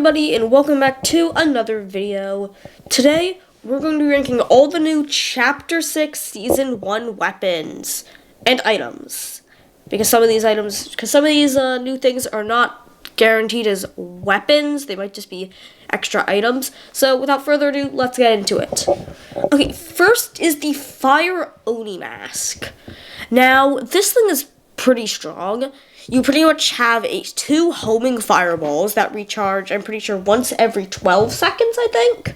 everybody, and welcome back to another video. Today, we're going to be ranking all the new Chapter 6 Season 1 weapons and items. Because some of these new things are not guaranteed as weapons. They might just be extra items. So, without further ado, let's get into it. Okay, first is the Fire Oni Mask. Now, this thing is pretty strong. You pretty much have two homing fireballs that recharge, I'm pretty sure, once every 12 seconds, I think.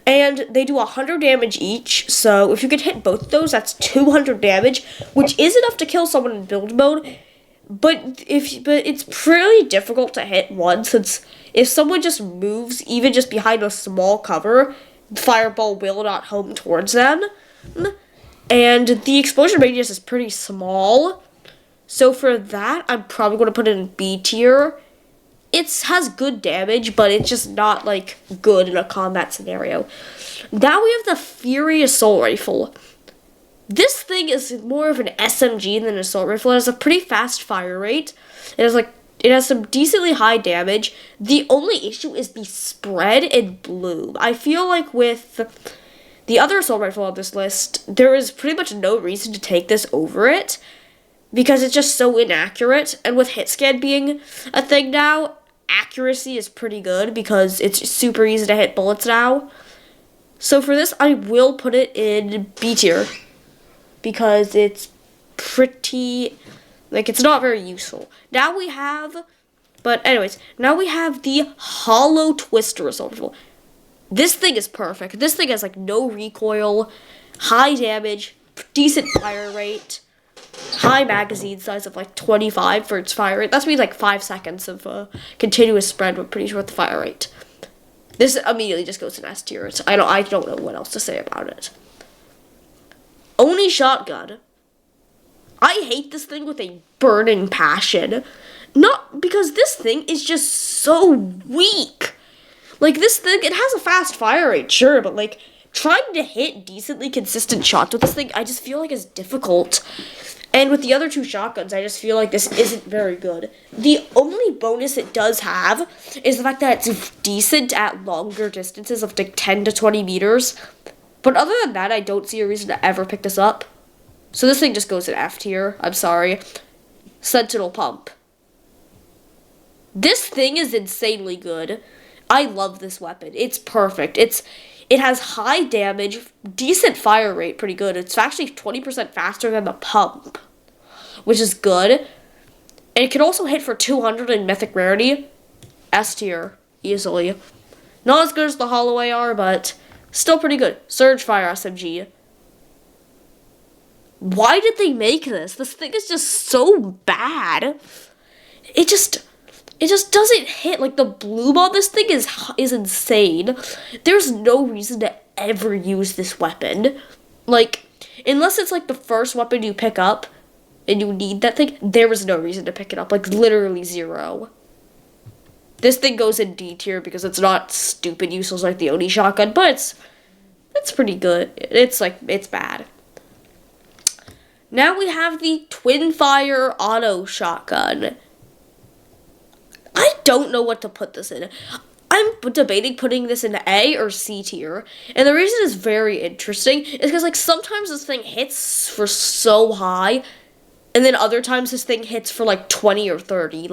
And they do 100 damage each, so if you could hit both of those, that's 200 damage, which is enough to kill someone in build mode. But it's pretty difficult to hit one, since if someone just moves, even just behind a small cover, the fireball will not home towards them. And the explosion radius is pretty small. So for that, I'm probably going to put it in B tier. It has good damage, but it's just not, good in a combat scenario. Now we have the Fury Assault Rifle. This thing is more of an SMG than an assault rifle. It has a pretty fast fire rate. It has some decently high damage. The only issue is the spread and bloom. I feel like with the other assault rifle on this list, there is pretty much no reason to take this over it, because it's just so inaccurate. And with hit scan being a thing now, accuracy is pretty good because it's super easy to hit bullets now. So for this, I will put it in B tier because it's pretty, it's not very useful. Now we have the Hollow Twister Assault Rifle. This thing is perfect. This thing has no recoil, high damage, decent fire rate, high magazine size of 25 for its fire rate. That's means 5 seconds of continuous spread, but pretty sure with the fire rate. This immediately just goes in S tier. I don't know what else to say about it. Oni Shotgun. I hate this thing with a burning passion. Not because this thing is just so weak. This thing, it has a fast fire rate, sure, but trying to hit decently consistent shots with this thing, I just feel like is difficult. And with the other two shotguns, I just feel like this isn't very good. The only bonus it does have is the fact that it's decent at longer distances of 10 to 20 meters. But other than that, I don't see a reason to ever pick this up. So this thing just goes in F tier. I'm sorry. Sentinel Pump. This thing is insanely good. I love this weapon. It's perfect. It has high damage, decent fire rate, pretty good. It's actually 20% faster than the pump, which is good. And it can also hit for 200 in mythic rarity. S tier, easily. Not as good as the Hollow AR, but still pretty good. Surge Fire SMG. Why did they make this? This thing is just so bad. It just doesn't hit. The bloom on this thing is insane. There's no reason to ever use this weapon. Unless it's the first weapon you pick up and you need that thing, there is no reason to pick it up. Literally zero. This thing goes in D tier because it's not stupid useless like the Oni shotgun, but it's pretty good. It's bad. Now we have the Twin Fire Auto Shotgun. I don't know what to put this in. I'm debating putting this in A or C tier. And the reason it's very interesting is because, sometimes this thing hits for so high, and then other times this thing hits for, 20 or 30.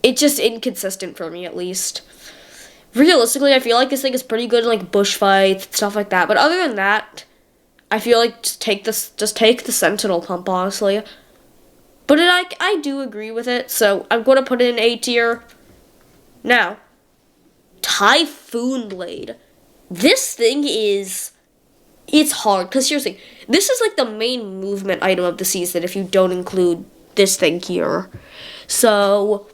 It's just inconsistent for me, at least. Realistically, I feel like this thing is pretty good in, bush fights, stuff like that. But other than that, I feel like just take the Sentinel Pump, honestly. But I do agree with it, so I'm going to put it in A tier. Now, Typhoon Blade. This thing it's hard, because seriously, this is the main movement item of the season if you don't include this thing here. So,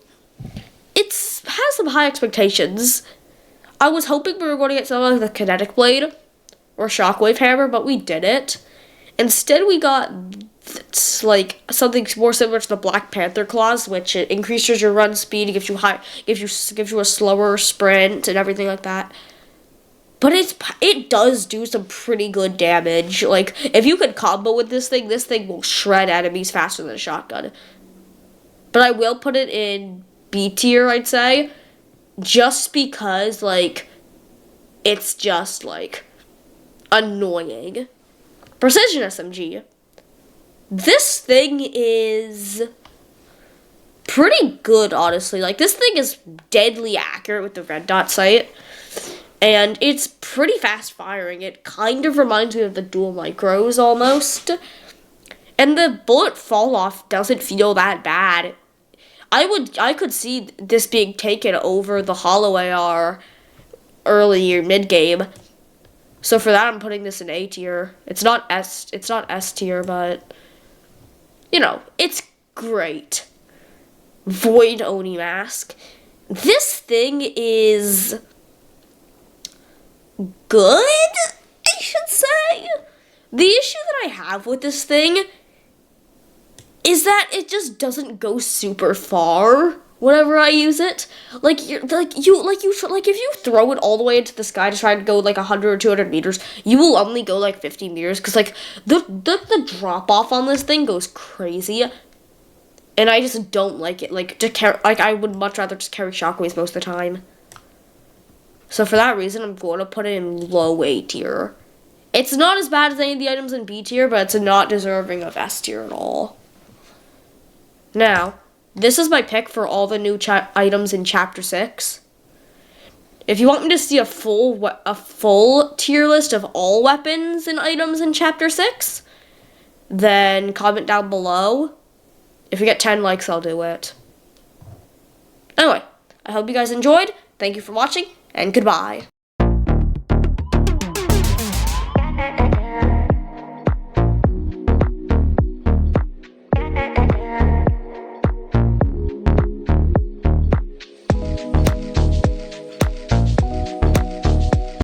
it has some high expectations. I was hoping we were going to get something like the Kinetic Blade or Shockwave Hammer, but we didn't. Instead, we got something more similar to the Black Panther Claws, which it increases your run speed, gives you a slower sprint and everything like that. But it does do some pretty good damage. If you can combo with this thing will shred enemies faster than a shotgun. But I will put it in B tier, I'd say. just because, like, it's just, like, annoying. Precision SMG. This thing is pretty good, honestly. Like, this thing is deadly accurate with the red dot sight. And it's pretty fast firing. It kind of reminds me of the dual micros almost. And the bullet fall off doesn't feel that bad. I could see this being taken over the hollow AR early or mid game. So for that, I'm putting this in A tier. It's not S tier, but you know, it's great. Void Oni mask. This thing is good, I should say. The issue that I have with this thing is that it just doesn't go super far whenever I use it. Like if you throw it all the way into the sky to try to go like 100 or 200 meters, you will only go like 50 meters because like the drop off on this thing goes crazy. And I just don't like it. Like I would much rather just carry shockwaves most of the time. So for that reason, I'm going to put it in low A tier. It's not as bad as any of the items in B tier, but it's not deserving of S tier at all. Now, this is my pick for all the new items in Chapter 6. If you want me to see a full tier list of all weapons and items in Chapter 6, then comment down below. If we get 10 likes, I'll do it. Anyway, I hope you guys enjoyed. Thank you for watching, and goodbye.